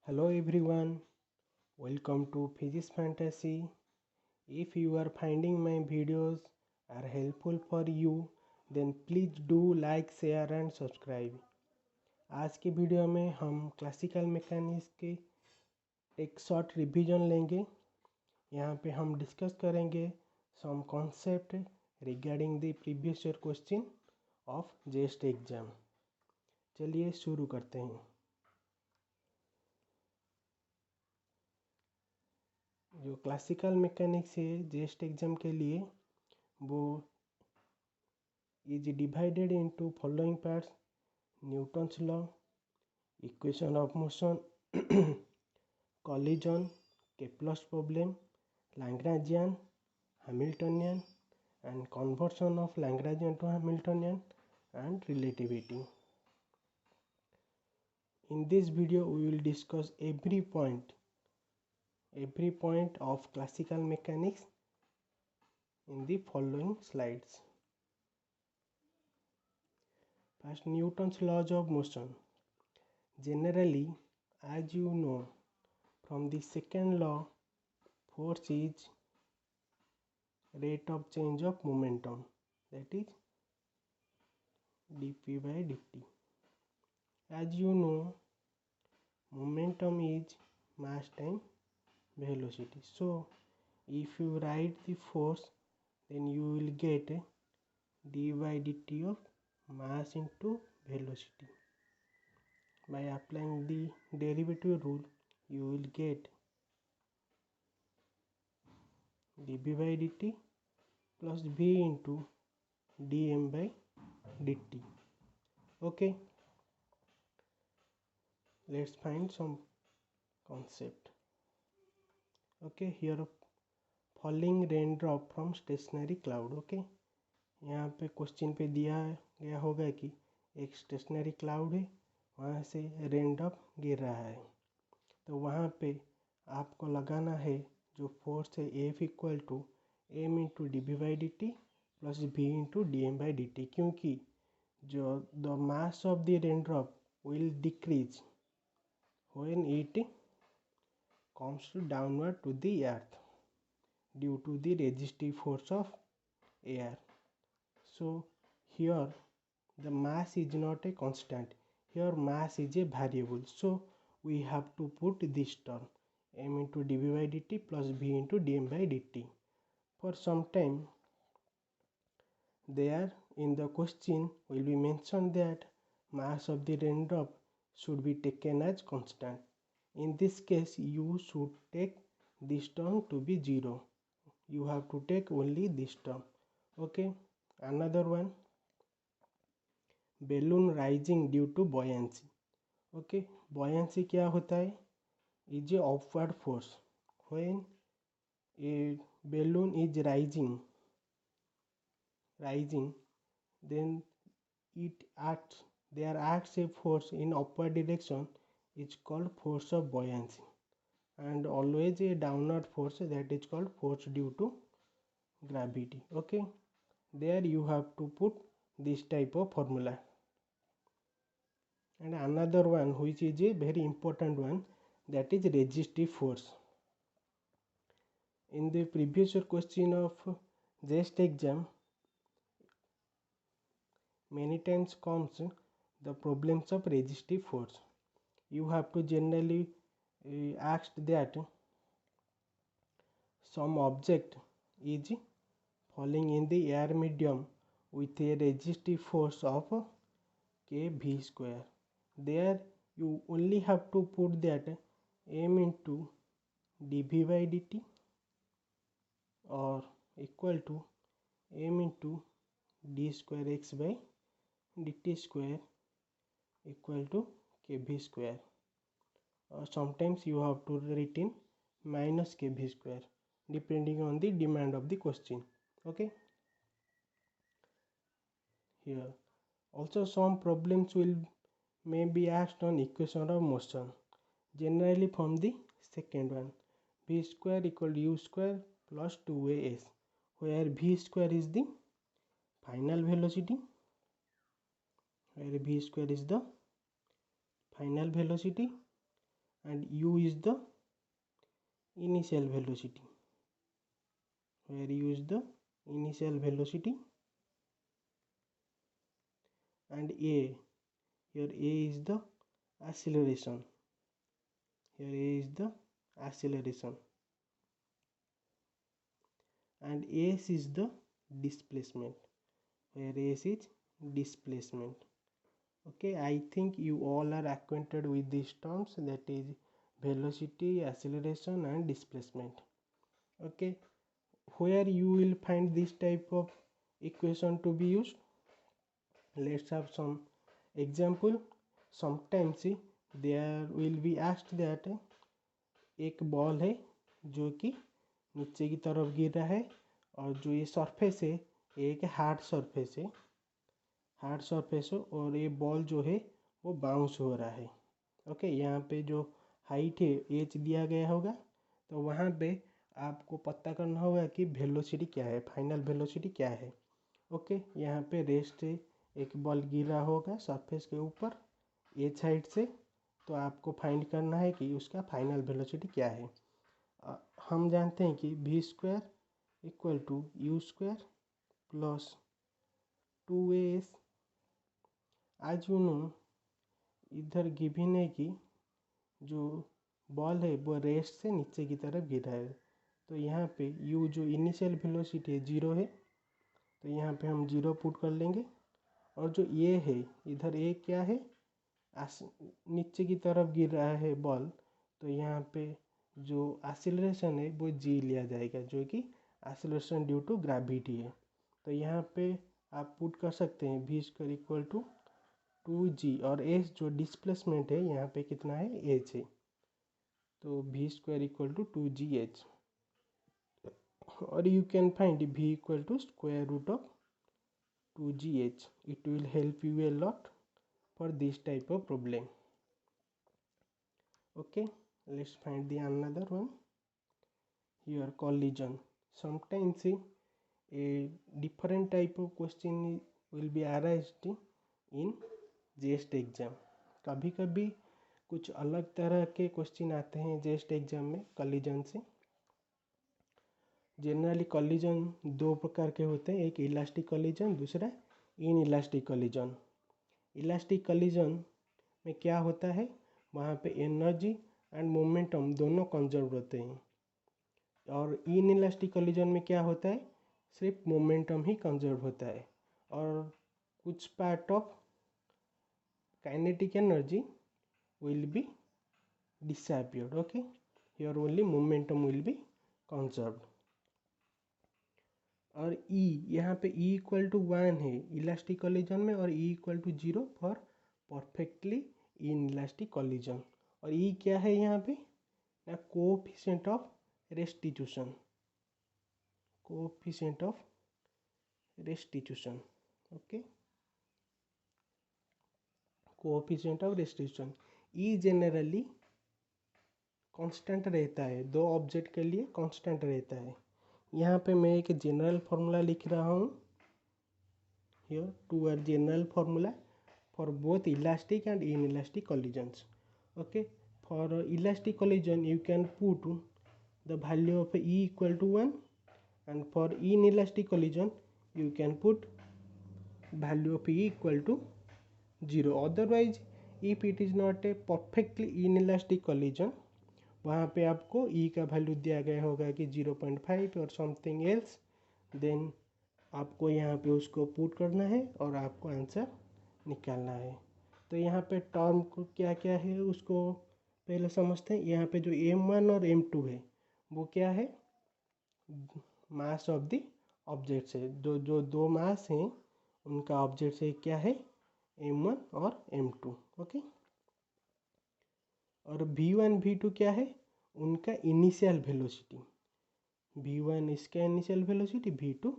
Hello everyone, welcome to Physics Fantasy. If you are finding my videos are helpful for you, then please do like, share and subscribe. आज की video में हम classical mechanics के एक short revision लेंगे। यहाँ पे हम डिस्कस करेंगे some concept regarding the previous year question of JEST exam. चलिए शुरू करते हैं। जो क्लासिकल मैकेनिक्स है जेस्ट एग्जाम के लिए वो is divided into following parts: Newton's law, equation of motion, collision, Kepler's problem, Lagrangian, Hamiltonian, and conversion of Lagrangian to Hamiltonian, and relativity. In this video we will discuss every point of classical mechanics in the following slides. First, Newton's laws of motion. Generally, as you know from the second law, force is rate of change of momentum, that is dp by dt. As you know, momentum is mass time velocity. So if you write the force, then you will get d by dt of mass into velocity. By applying the derivative rule, you will get dB by dt plus v into dm by dt. Okay, let's find some concept. Okay, here falling raindrop from stationary cloud. Okay, यहाँ पे question पे दिया गया होगा कि एक stationery cloud है, वहाँ से रेनड्रॉप गिर रहा है, तो वहाँ पे आपको लगाना है जो फोर्स है F equal to M into D B by D T plus V into D M by D T, क्योंकि जो the mass of the raindrop will decrease when it comes downward to the earth due to the resistive force of air. So here the mass is not a constant, here mass is a variable, so we have to put this term m into dv by dt plus v into dm by dt. For some time there in the question will be mentioned that mass of the raindrop should be taken as constant. In this case you should take this term to be 0. You have to take only this term. Okay, another one, balloon rising due to buoyancy. Okay, buoyancy क्या होता है? Is a upward force. When a balloon is rising, then there acts a force in upward direction, is called force of buoyancy, and always a downward force, that is called force due to gravity. Okay, there you have to put this type of formula. And another one which is a very important one, that is resistive force. In the previous question of JEST exam, many times comes the problems of resistive force. You have to generally ask that some object is falling in the air medium with a resistive force of kv square. There you only have to put that m into dv by dt or equal to m into d square x by dt square equal to kv square, or sometimes you have to write in minus kv square depending on the demand of the question. Okay, here also some problems may be asked on equation of motion, generally from the second one, v square equal to u square plus 2as, where v square is the final velocity, and u is the initial velocity, where u is the initial velocity, and a, here a is the acceleration, here a is the acceleration, and s is the displacement, where s is displacement. Okay, I think you all are acquainted with these terms, that is velocity, acceleration and displacement. Okay, where you will find this type of equation to be used? Let's have some example. Sometimes there will be asked that एक ball है जो कि नीचे की तरफ गिर रहा है, और जो ये सरफेस है एक हार्ड सरफेस है, हार्ड सरफेस हो, और ये बॉल जो है वो बाउंस हो रहा है। ओके, यहाँ पे जो हाइट है एच दिया गया होगा, तो वहाँ पे आपको पता करना होगा कि वेलोसिटी क्या है, फाइनल वेलोसिटी क्या है। ओके, यहाँ पे रेस्ट है, एक बॉल गिरा होगा सरफेस के ऊपर एच हाइट से, तो आपको फाइंड करना है कि उसका फाइनल वेलोसिटी क्या है। हम जानते हैं कि v square equal to U square plus 2as। आज यू नो इधर गिवन है कि जो बॉल है वो रेस्ट से नीचे की तरफ गिरा है, तो यहाँ पे u जो इनिशियल वेलोसिटी है 0 है, तो यहाँ पे हम 0 पुट कर लेंगे। और जो ये है इधर ये क्या है, नीचे की तरफ गिर रहा है बॉल, तो यहाँ पे जो एक्सीलरेशन है वो g लिया जाएगा, जो कि एक्सीलरेशन ड्यू टू ग्रेविटी है। तो यहाँ पे आप पुट कर सकते हैं v square equal to 2g, और s जो डिस्प्लेसमेंट है यहाँ पे कितना है, h है, तो v square equal to 2gh। और you can find v equal to square root of 2gh. It will help you a lot for this type of problem. Okay, let's find the another one. Here collision. Sometimes a different type of question will be arised in JEST exam. कभी कभी कुछ अलग तरह के question आते हैं JEST exam में collision से। जनरली कॉलिजन दो प्रकार के होते हैं, एक इलास्टिक कॉलिजन, दूसरा inelastic collision. Elastic collision में क्या होता है, वहाँ पे एनर्जी एंड मोमेंटम दोनों कंजर्व होते हैं, और इन इलास्टिक कॉलिजन में क्या होता है, सिर्फ मोमेंटम ही कंजर्व होता है, और कुछ part of kinetic energy will be disappeared. Okay, here only momentum will be conserved. और E, यहाँ पे E इक्वल टू 1 है इलास्टिक कॉलिजन में, और E equal to 0 for perfectly inelastic collision. और E क्या है यहाँ पे ना, coefficient of restitution, coefficient of restitution. Okay, coefficient of restitution. E generally constant रहता है, दो ऑब्जेक्ट के लिए कांस्टेंट रहता है। यहाँ पे मैं एक जनरल फार्मूला लिख रहा हूँ, here two are general formula for both elastic and inelastic collisions. Okay, for elastic collision you can put the value of E equal to 1, and for inelastic collision you can put value of E equal to 0. Otherwise if it is not a perfectly inelastic collision, वहाँ पे आपको E का value दिया गया होगा कि 0.5 और something else, then आपको यहाँ पे उसको पुट करना है और आपको आंसर निकालना है। तो यहाँ पे टर्म को क्या क्या है उसको पहले समझते हैं। यहाँ पे जो m1 और m2 है वो क्या है, मास ऑफ द ऑब्जेक्ट्स है, जो जो दो मास हैं उनका ऑब्जेक्ट है क्या है, m1 और m2। ओके, और v1 v2 क्या है, उनका इनिशियल वेलोसिटी। v1 इसका इनिशियल वेलोसिटी, v2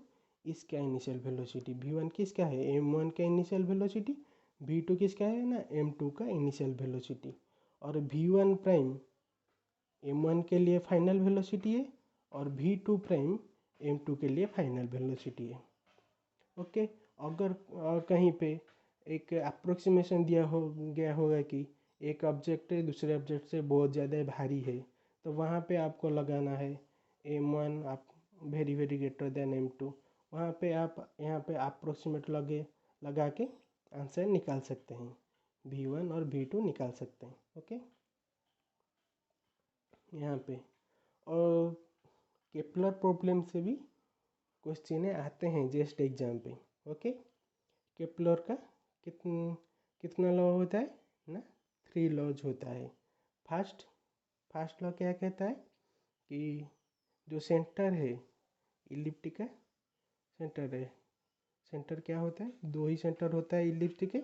इसका इनिशियल वेलोसिटी। v1 किसका है, m1 का इनिशियल वेलोसिटी, v2 किसका है ना, m2 का इनिशियल वेलोसिटी। और v1 प्राइम m1 के लिए फाइनल वेलोसिटी है, और v2 प्राइम m2 के लिए फाइनल वेलोसिटी है। ओके, अगर कहीं पे एक अप्रोक्सीमेशन दिया हो गया होगा कि एक ऑब्जेक्ट दूसरे ऑब्जेक्ट से बहुत ज़्यादा भारी है, तो वहाँ पे आपको लगाना है m1 आप very very greater than m2। वहाँ पे आप यहाँ पे अप्रोक्सीमेट लगा के आंसर निकाल सकते हैं, v1 और v2 निकाल सकते हैं। ओके, यहाँ पे और केपलर प्रॉब्लम से भी क्वेश्चन आते हैं जस्ट एग्जाम पे। ओके, केपलर का कितना लॉ होता है ना, 3 लॉज होता है। फर्स्ट लॉ क्या कहता है कि जो सेंटर है इलिप्टिक का सेंटर है, सेंटर क्या होता है, 2 ही सेंटर होता है इलिप्टिक के।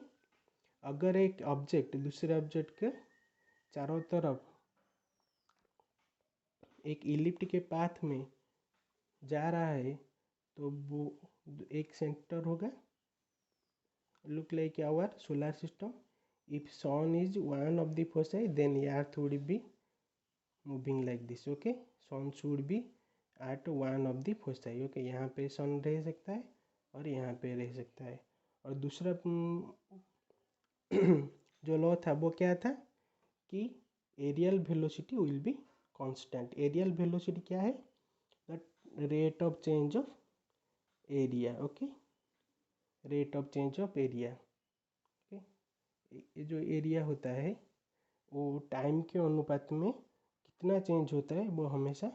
अगर एक ऑब्जेक्ट दूसरे ऑब्जेक्ट के चारों तरफ एक इलिप्टिक के पाथ में जा रहा है तो वो एक सेंटर होगा। Look like our solar system, if sun is one of the foci then earth would be moving like this। Okay, sun should be at one of the foci। Okay, यहाँ पे सन रह सकता है और यहाँ पे रह सकता है। और दूसरा जो लॉ था वो क्या था कि areal velocity will be constant. Areal velocity क्या है, the rate of change of area. Okay, rate of change of area. Okay, ये जो एरिया होता है वो टाइम के अनुपात में कितना चेंज होता है वो हमेशा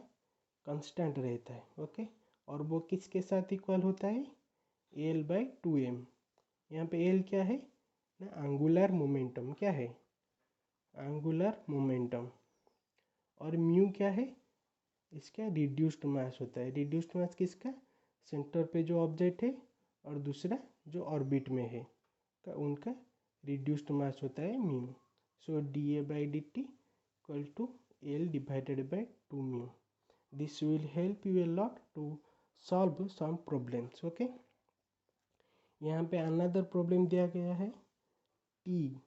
कांस्टेंट रहता है। ओके, और वो किसके साथ इक्वल होता है, L/2m। यहाँ पे L क्या है ना, एंगुलर मोमेंटम। क्या है, एंगुलर मोमेंटम। और म्यू क्या है, इसका रिड्यूस्ड मास होता है। रिड्यूस्ड मास किसका, सेंटर पे जो ऑब्जेक्ट है और दूसरा जो ऑर्बिट में है का उनका रिड्यूस्ड मास होता है mu. So dA/dt equal to L/2 mu. This will help you a lot to solve some problems. Okay, यहाँ पे अनदर प्रॉब्लम दिया गया है टी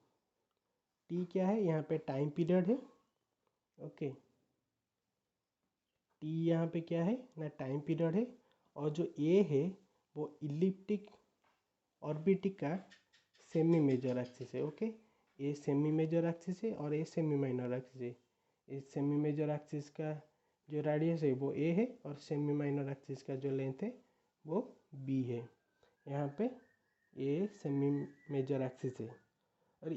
क्या है, यहाँ पे टाइम पीरियड है। ओके, टी यहाँ पे क्या है ना, टाइम पीरियड है। और जो ए है वो इलिप्टिक ऑर्बिटिक का सेमी मेजर एक्सिस है। Okay, a semi major axis है और ए सेमी माइनर एक्सिस है। इस सेमी मेजर एक्सिस का जो रेडियस है वो ए है और सेमी माइनर एक्सिस का जो लेंथ है वो बी है। यहाँ पे ए सेमी मेजर एक्सिस है। और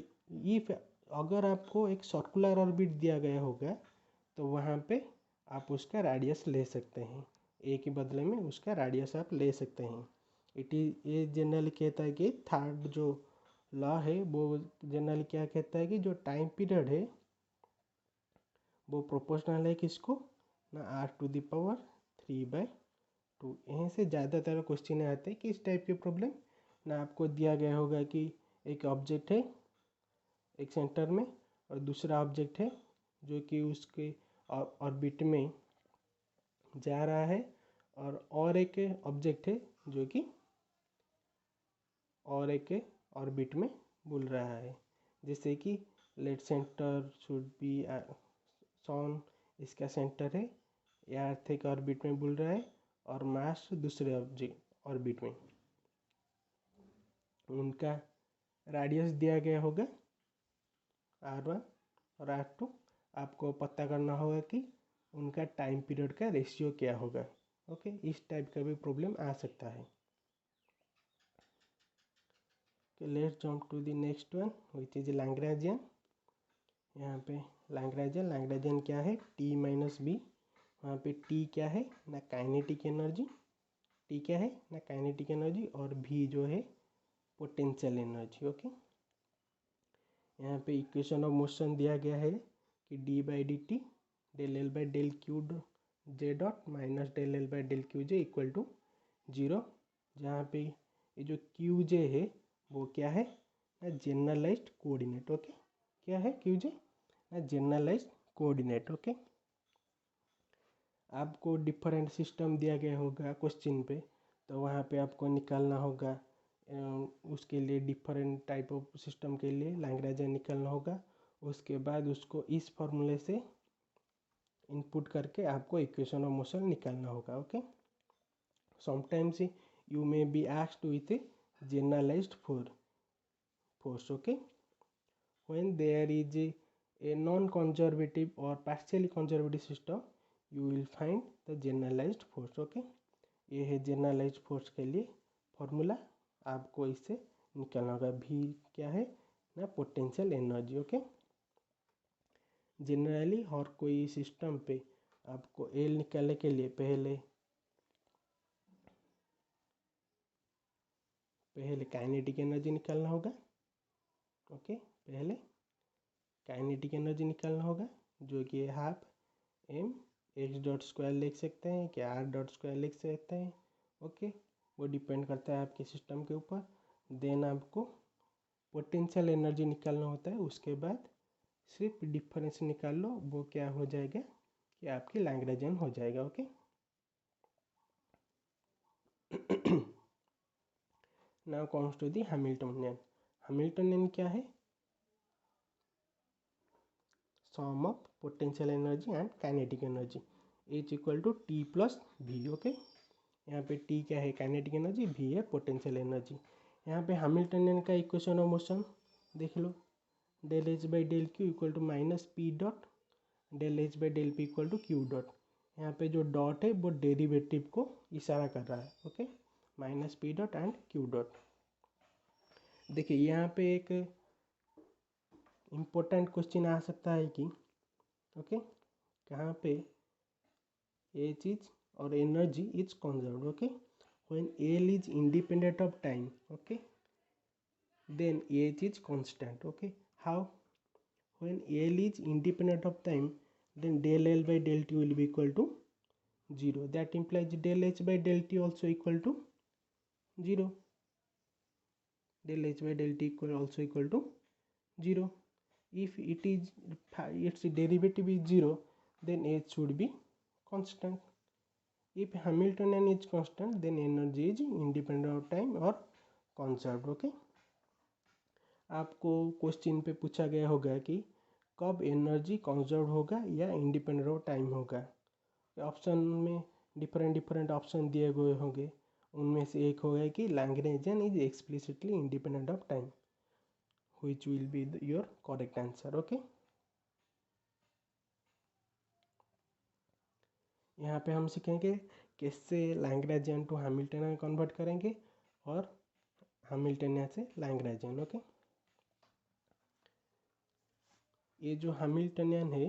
इफ अगर आपको एक सर्कुलर ऑर्बिट दिया गया होगा तो वहाँ पे आप उसका रेडियस ले सकते हैं, ए के बदले में उसका रेडियस आप ले सकते हैं। ये जनरली कहता है कि थर्ड जो लॉ है वो जनरली क्या कहता है कि जो टाइम पीरियड है वो प्रोपोर्शनल है किसको ना, r⁴/3/2। यहीं से ज़्यादातर क्वेश्चन आते हैं कि इस टाइप के प्रॉब्लम ना, आपको दिया गया होगा कि एक ऑब्जेक्ट है एक सेंटर में और दूसरा ऑब्जेक्ट है जो कि उसके ऑर्बिट में जा रहा है और एक ऑब्जेक्ट है जो कि और एक ऑर्बिट में बुल रहा है। जैसे कि लेट सेंटर शुड बी सन, इसका सेंटर है, अर्थ एक ऑर्बिट में बुल रहा है और मास दूसरे ऑर्बिट में। उनका रेडियस दिया गया होगा r1 और r2। आपको पता करना होगा कि उनका टाइम पीरियड का रेशियो क्या होगा। ओके, इस टाइप का भी प्रॉब्लम आ सकता है। Let's jump to the next one which is Lagrangian. यहाँ पे लैग्रेंजियन क्या है, T-B। वहाँ पे T क्या है ना, काइनेटिक एनर्जी। T क्या है ना, काइनेटिक एनर्जी और V जो है पोटेंशियल एनर्जी। ओके, यहाँ पे इक्वेशन ऑफ मोशन दिया गया है कि d/dt del L/del Q J dot minus del L/del Q J equal to 0। जहाँ पे ये जो Q J है वो क्या है ना, जनरलाइज्ड कोऑर्डिनेट। ओके, क्या है Q J ना, जनरलाइज्ड कोऑर्डिनेट। ओके, आपको डिफरेंट सिस्टम दिया गया होगा क्वेश्चन पे, तो वहाँ पे आपको निकालना होगा उसके लिए डिफरेंट टाइप ऑफ सिस्टम के लिए लैग्रेंजियन निकालना होगा। उसके बाद उसको इस फॉर्मूले से इनपुट करके आपको इक्वेशन ऑफ मोशन निकालना होगा। Okay, sometimes you may be asked with generalised force. Okay, when there is a non-conservative or partially conservative system, you will find the generalized force. Okay, ये है जनरलाइज्ड फोर्स के लिए formula, आपको इससे निकालना होगा। भी क्या है ना, पोटेंशियल एनर्जी। ओके, जनरली और कोई सिस्टम पे आपको एल निकालने के लिए पहले काइनेटिक एनर्जी निकालना होगा। ओके, पहले काइनेटिक एनर्जी निकालना होगा, जो कि half M X dot square लिख सकते हैं, कि आर डॉट स्क्वायर लिख सकते हैं। ओके, वो डिपेंड करता है आपके सिस्टम के ऊपर। देन आपको पोटेंशियल एनर्जी निकालना होता है, उसके बाद सिर्फ डिफरेंस निकाल लो, वो क्या हो जाएगा कि आपकी लैग्रेंजियन हो जाएगा। Okay, now comes to the Hamiltonian. Hamiltonian क्या है, sum of potential energy and kinetic energy is equal to T plus V. Okay, यहाँ पे टी क्या है, काइनेटिक एनर्जी, वी है पोटेंशियल एनर्जी। यहाँ पे हैमिल्टनियन का इक्वेशन ऑफ मोशन देख लो, del H by del Q equal to minus P dot del H by del P equal to Q dot. यहाँ पे जो डॉट है वो डेरिवेटिव को इशारा कर रहा है। Okay, minus P dot and Q dot. देखिए यहाँ पे एक इम्पोर्टेंट क्वेश्चन आ सकता है कि ओके, कहाँ पे ये चीज़ और energy is conserved. Okay, when L is independent of time, okay, then H is constant. Okay, how, when L is independent of time, then del L by del T will be equal to 0. That implies del H by del T also equal to 0. Del H by del T also equal to 0. If it is its derivative is 0, then H should be constant. If Hamiltonian is constant, then energy is independent of time or conserved. Okay, आपको question पे पूछा गया होगा कि कब energy conserve होगा या independent of time होगा। ऑप्शन में डिफरेंट ऑप्शन दिए गए होंगे, उनमें से एक होगा कि Lagrangian is explicitly independent of time, which will be your correct answer. Okay, यहाँ पे हम सीखेंगे कैसे लैग्रेंजियन टू हैमिल्टनियन कन्वर्ट करेंगे और हैमिल्टनियन से लैग्रेंजियन। ओके, ये जो हैमिल्टनियन है,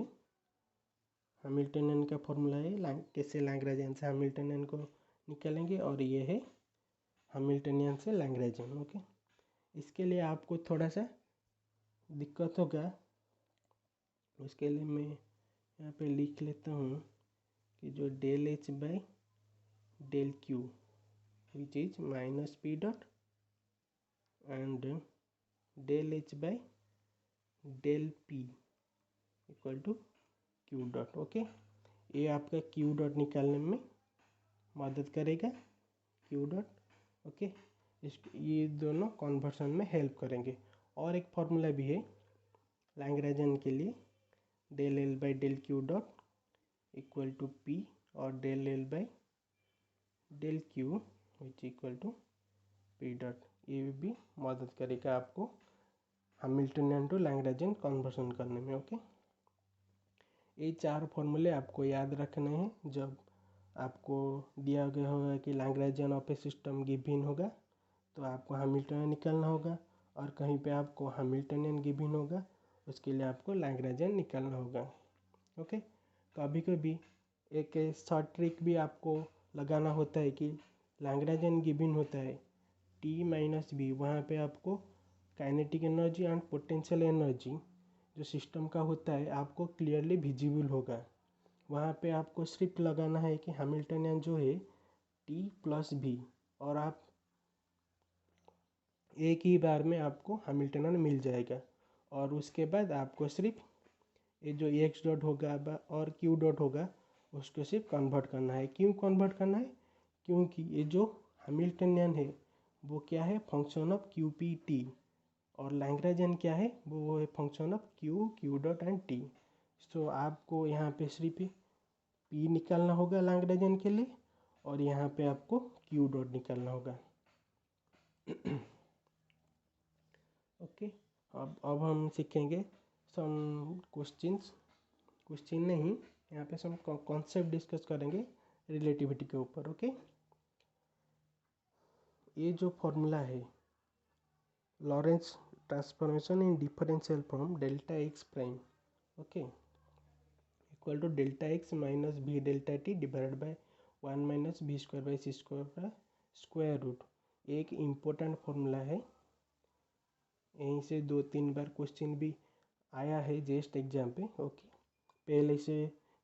हैमिल्टनियन का फॉर्मूला है कैसे लैग्रेंजियन से हैमिल्टनियन को निकालेंगे, और ये है हैमिल्टनियन से लैग्रेंजियन। ओके, इसके लिए आपको थोड़ा सा दिक्कत होगा, उसके लिए मैं यहाँ पे लिख लेता हूँ कि जो del H by del Q which is minus P dot and del H by del P equal to Q dot. Okay, ये आपका क्यू डॉट निकालने में मदद करेगा, क्यू डॉट। ओके, ये दोनों कन्वर्सन में हेल्प करेंगे। और एक फॉर्मूला भी है लैग्रेंजियन के लिए, del L by del Q dot equal to P और del L by del Q which equal to P dot. ये भी मदद करेगा आपको हैमिल्टनियन टू लैग्रेंजियन कन्वर्सन करने में। ओके, ये चार फॉर्मूले आपको याद रखने हैं जब आपको दिया गया होगा कि Lagrangian of A system given होगा, तो आपको हैमिल्टनियन निकालना होगा, और कहीं पे आपको हैमिल्टनियन गिवन होगा, उसके लिए आपको लैग्रेंजियन निकालना होगा। ओके, कभी कभी एक शॉर्ट ट्रिक भी आपको लगाना होता है कि लैग्रेंजियन गिवन होता है टी माइनस बी, वहाँ पे आपको kinetic energy and potential energy जो सिस्टम का होता है आपको क्लियरली विजिबल होगा। वहाँ पे आपको सिर्फ लगाना है कि हैमिल्टनियन जो है टी प्लस बी, और आप एक ही बार में आपको हैमिल्टनियन मिल जाएगा। और उसके बाद आपको सिर्फ ये जो एक्स डॉट होगा और क्यू डॉट होगा उसको सिर्फ कन्वर्ट करना है। क्यों कन्वर्ट करना है? क्योंकि ये जो हैमिल्टनियन है वो क्या है, function of Q P T, और लैग्रेंजियन क्या है, वो है function of Q dot and T. So आपको यहाँ पे सिर्फ पी निकालना होगा लैग्रेंजियन के लिए, और यहाँ पे आपको क्यू डॉट निकालना होगा। ओके, अब हम सीखेंगे सम क्वेश्चन नहीं, यहाँ पे सम कॉन्सेप्ट डिस्कस करेंगे रिलेटिविटी के ऊपर। ओके, ये जो फॉर्मूला है Lorentz transformation in differential from delta X prime, okay, equal to delta X minus B delta T divide by 1 minus B square by C square का square root, एक important formula है। यहीं से 2-3 बार question भी आया है जेस्ट exam पे। Okay, पहले से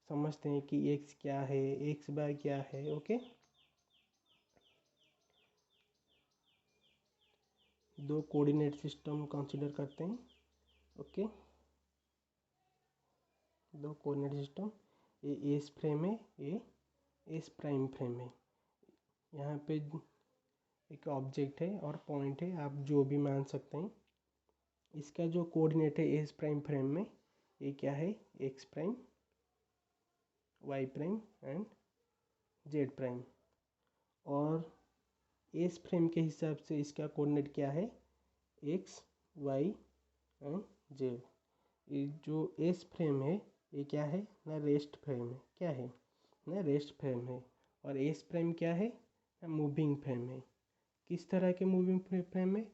समझते हैं कि एक्स क्या है, एक्स बार क्या है। ओके, दो कोऑर्डिनेट सिस्टम कंसीडर करते हैं। ओके, दो कोऑर्डिनेट सिस्टम, ये एस फ्रेम है, ये एस प्राइम फ्रेम है। यहाँ पे एक ऑब्जेक्ट है और पॉइंट है, आप जो भी मान सकते हैं। इसका जो कोऑर्डिनेट है एस प्राइम फ्रेम में, ये क्या है, X prime, Y prime and Z prime. और एस फ्रेम के हिसाब से इसका कोऑर्डिनेट क्या है, एक्स, वाई एंड जेड। ये जो एस फ्रेम है ये क्या है ना, रेस्ट फ्रेम है। क्या है ना, रेस्ट फ्रेम है। और एस प्राइम क्या है ना, मूविंग फ्रेम है। किस तरह के मूविंग फ्रेम है,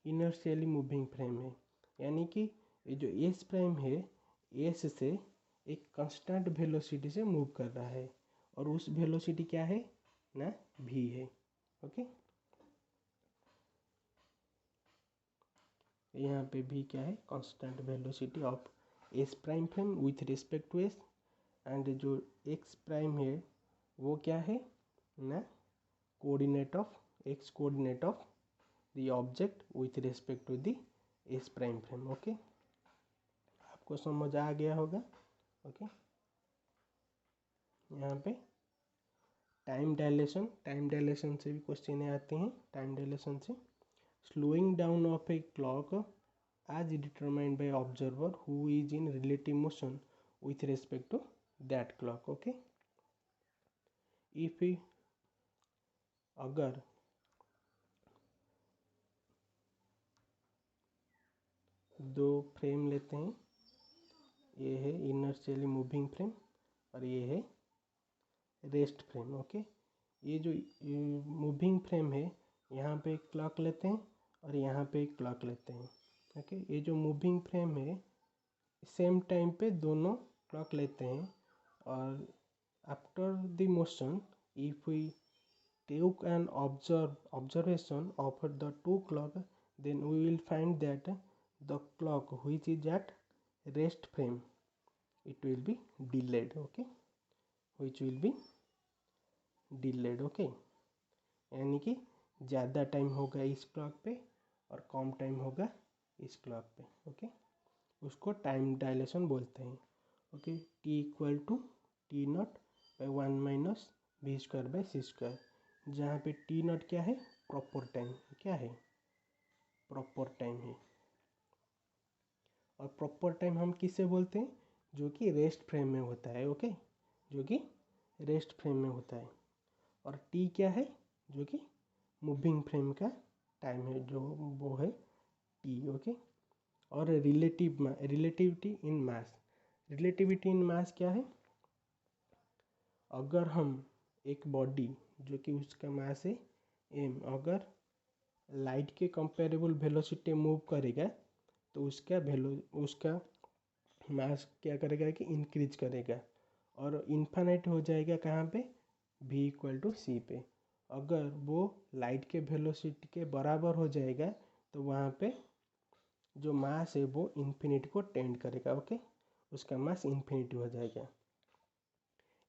इनर्शियली मूविंग फ्रेम है। यानी कि ये जो एस प्राइम है, एस से एक कांस्टेंट वेलोसिटी से मूव कर रहा है, और उस वेलोसिटी क्या है ना, भी है। ओके, यहाँ पे भी क्या है, constant velocity of S prime frame with respect to S. And जो एक्स प्राइम है वो क्या है ना, coordinate of X, coordinate of the object with respect to the S prime frame. Okay, आपको समझ आ गया होगा। ओके, यहाँ पे टाइम डायलेशन से भी क्वेश्चन आते हैं। टाइम डायलेशन से, slowing down of a clock as determined by observer who is in relative motion with respect to that clock. Okay, if we अगर दो फ्रेम लेते हैं, ये है इनर्शियली मूविंग फ्रेम और ये है रेस्ट फ्रेम। ओके, ये जो मूविंग फ्रेम है, यहाँ पे एक क्लॉक लेते हैं और यहाँ पे एक क्लॉक लेते हैं। ओके, ये जो मूविंग फ्रेम है सेम टाइम पे दोनों क्लॉक लेते हैं, और after the motion if we take an observation of the two clock, then we will find that the clock which is at rest frame, it will be delayed. Okay, which will be delayed. Okay, यानी कि ज़्यादा time होगा इस clock पे और कम time होगा इस clock पे। ओके, उसको टाइम डायलेशन बोलते हैं। Okay, T equal to T naught by 1 minus B square by C square, जहाँ पे टी नॉट क्या है, प्रॉपर टाइम। क्या है, प्रॉपर टाइम है। और प्रॉपर टाइम हम किससे बोलते हैं, जो कि रेस्ट फ्रेम में होता है। ओके, जो कि रेस्ट फ्रेम में होता है। और टी क्या है, जो कि मूविंग फ्रेम का टाइम है, जो वो है टी। ओके, और रिलेटिविटी इन मास, रिलेटिविटी इन मास क्या है, अगर हम एक बॉडी जो कि उसका मास है एम, अगर लाइट के कंपेरेबल वेलोसिटी मूव करेगा तो उसका मास क्या करेगा कि इंक्रीज करेगा, और इन्फानाइट हो जाएगा कहाँ पे, v इक्वल टू सी पे। अगर वो लाइट के वेलोसिटी के बराबर हो जाएगा तो वहाँ पे जो मास है वो इन्फिनिटी को टेंड करेगा। ओके, उसका मास इन्फिनिटी हो जाएगा।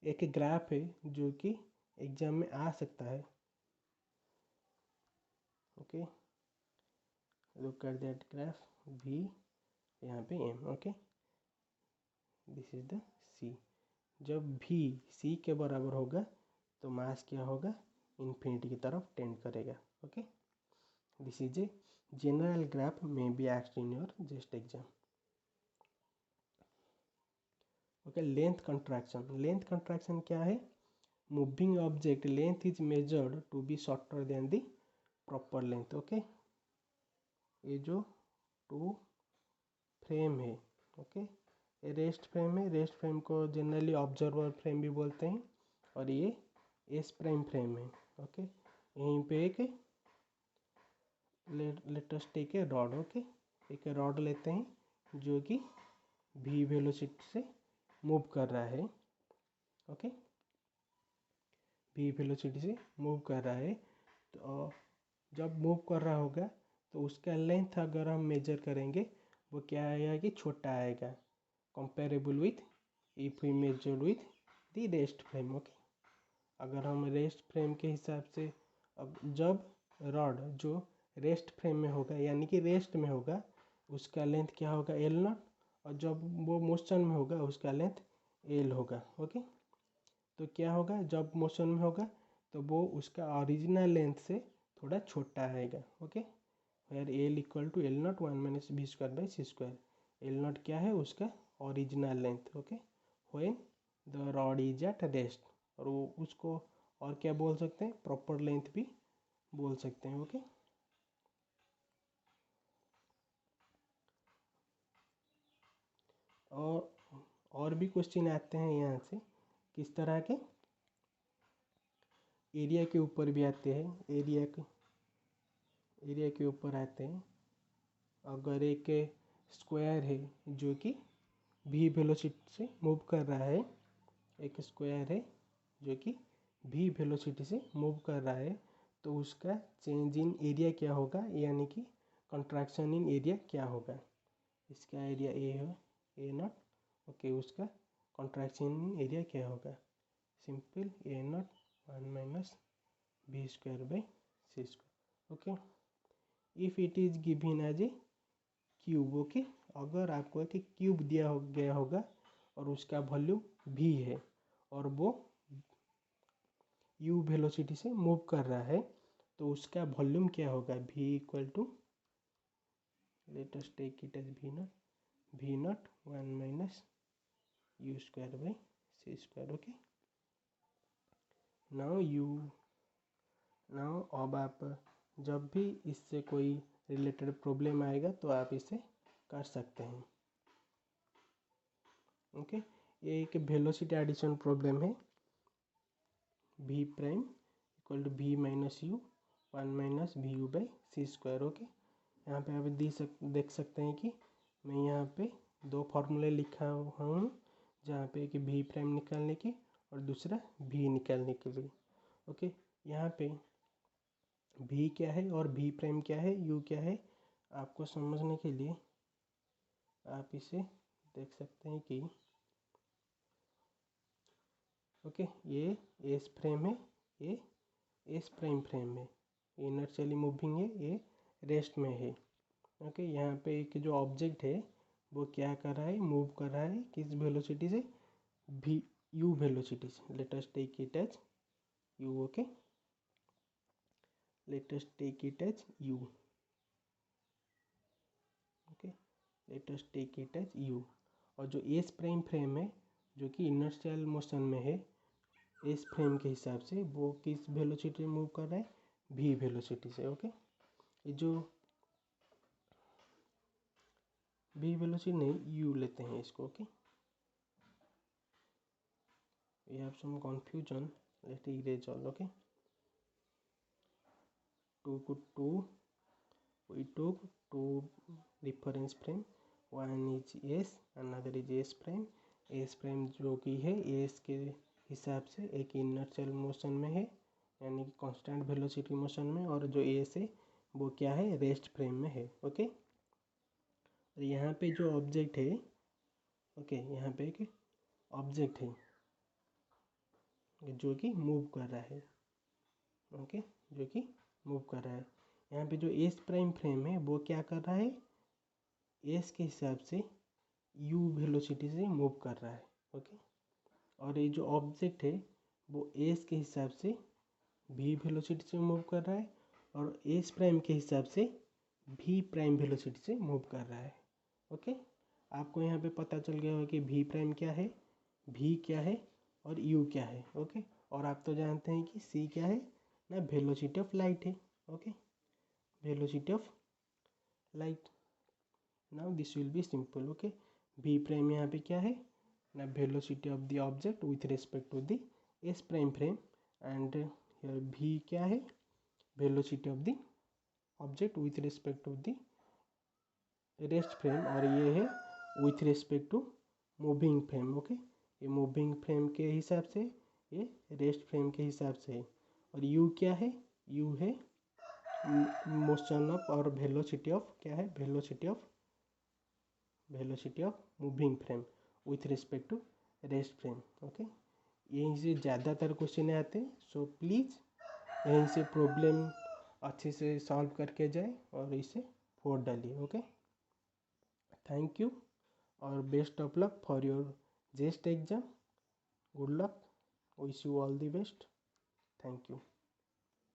एक ग्राफ है जो कि एग्जाम में आ सकता है। Okay, look at that graph, v यहाँ पे m। Okay, this is the c। जब v c के बराबर होगा तो मास क्या होगा, इन्फिनिटी की तरफ टेंड करेगा। Okay, this is a general graph में be asked in your JEST exam. Okay, length contraction क्या है, moving object length is measured to be shorter than the proper length. Okay, ये जो टू फ्रेम है। Okay, ये rest frame है। Rest frame को generally observer frame भी बोलते हैं। और ये एस प्राइम फ्रेम है। ओके, यहीं पे एक latest take a rod. Okay, एक रॉड लेते हैं जो कि v वेलोसिटी से मूव कर रहा है। ओके, v वेलोसिटी से मूव कर रहा है। तो जब मूव कर रहा होगा तो उसका लेंथ अगर हम मेजर करेंगे वो क्या आएगा कि छोटा आएगा, comparable with if we measure with the rest frame. Okay, अगर हम रेस्ट फ्रेम के हिसाब से, अब जब रॉड जो रेस्ट फ्रेम में होगा यानी कि रेस्ट में होगा उसका लेंथ क्या होगा, एल नॉट, और जब वो मोशन में होगा उसका लेंथ एल होगा। ओके, तो क्या होगा, जब मोशन में होगा तो वो उसका ओरिजिनल लेंथ से थोड़ा छोटा आएगा। Okay, where L equal to L naught 1-v²/c²। L naught क्या है, उसका original length. Okay, when the rod is at rest, और वो उसको और क्या बोल सकते हैं, प्रॉपर लेंथ भी बोल सकते हैं। ओके, और भी क्वेश्चन आते हैं यहाँ से, किस तरह के, एरिया के ऊपर भी आते हैं। एरिया के ऊपर आते हैं। अगर एक स्क्वायर है जो कि v वेलोसिटी से मूव कर रहा है, एक स्क्वायर है जो कि v वेलोसिटी से मूव कर रहा है, तो उसका चेंज इन एरिया क्या होगा, यानी कि कंट्रैक्शन इन एरिया क्या होगा। इसका एरिया ए है, ए नॉट। ओके, उसका कंट्रैक्शन इन एरिया क्या होगा, simple A naught 1-v²/c²। Okay, if it is given as a cube. Okay, अगर आपको एक क्यूब दिया गया होगा और उसका वॉल्यूम v है और वो u वेलोसिटी से मूव कर रहा है, तो उसका वॉल्यूम क्या होगा, v equal to, let us take it as v naught 1-u²/c²। Okay, now अब आप जब भी इससे कोई रिलेटेड प्रॉब्लम आएगा तो आप इसे कर सकते हैं। ओके, ये एक वेलोसिटी एडिशन प्रॉब्लम है। v prime equal to v minus u 1-vu/c²। Okay, यहाँ पे आप देख सकते हैं कि मैं यहाँ पे दो फॉर्मूले लिखा हुआ हूँ, जहाँ पे एक v प्राइम निकालने की और दूसरा v निकालने के लिए। ओके, यहाँ पे v क्या है और v प्राइम क्या है, u क्या है, आपको समझने के लिए आप इसे देख सकते हैं कि ओके, ये एस फ्रेम है, ये एस प्राइम फ्रेम है, इनर्शियली मूविंग है, ये रेस्ट में है। ओके, यहाँ पे एक जो ऑब्जेक्ट है वो क्या कर रहा है, मूव कर रहा है, किस वेलोसिटी से, v u वेलोसिटी से। Let us take it as u। Okay, let us take it as u। Okay, let us take it as u। और जो एस प्राइम फ्रेम है जो कि इनर्शियल मोशन में है, एस फ्रेम के हिसाब से वो किस वेलोसिटी मूव कर रहा है, v वेलोसिटी से। ओके, ये जो v वेलोसिटी नहीं, u लेते हैं इसको। Okay, we have some confusion, let's erase all. Okay, we took two reference frame, one is s, another is s prime। s prime जो कि है s के हिसाब से एक इनर्शियल मोशन में है, यानी कि कांस्टेंट वेलोसिटी मोशन में, और जो s है वो क्या है, रेस्ट फ्रेम में है। ओके, और यहाँ पे जो ऑब्जेक्ट है, ओके, यहाँ पे एक ऑब्जेक्ट है जो कि मूव कर रहा है। ओके, जो कि मूव कर रहा है। यहाँ पे जो एस प्राइम फ्रेम है वो क्या कर रहा है, एस के हिसाब से यू वेलोसिटी से मूव कर रहा है। ओके, और ये जो ऑब्जेक्ट है वो एस के हिसाब से वी वेलोसिटी से मूव कर रहा है, और एस प्राइम के हिसाब से वी प्राइम वेलोसिटी से मूव कर रहा है। ओके, आपको यहाँ पे पता चल गया होगा कि वी प्राइम क्या है, वी क्या है और यू क्या है। ओके, और आप तो जानते हैं कि सी क्या है ना, वेलोसिटी ऑफ लाइट है। Okay, velocity of light. Now this will be simple. Okay, v prime यहाँ पे क्या है ना, velocity of the object with respect to the S prime frame, and v क्या है, velocity of the object with respect to the rest frame, और ये है with respect to moving frame. Okay, ये मूविंग फ्रेम के हिसाब से, ये रेस्ट फ्रेम के हिसाब से है. और u क्या है, u है मोशन ऑफ और वेलोसिटी ऑफ, क्या है, velocity of moving frame with respect to rest frame. Okay, यहीं से ज़्यादातर क्वेश्चन आते हैं. सो प्लीज़ यहीं से प्रॉब्लम अच्छे से सॉल्व करके जाए और इसे फोड़ डालिए. ओके, थैंक यू और best of luck for your JEST exam. Good luck, wish you all the best. Thank you.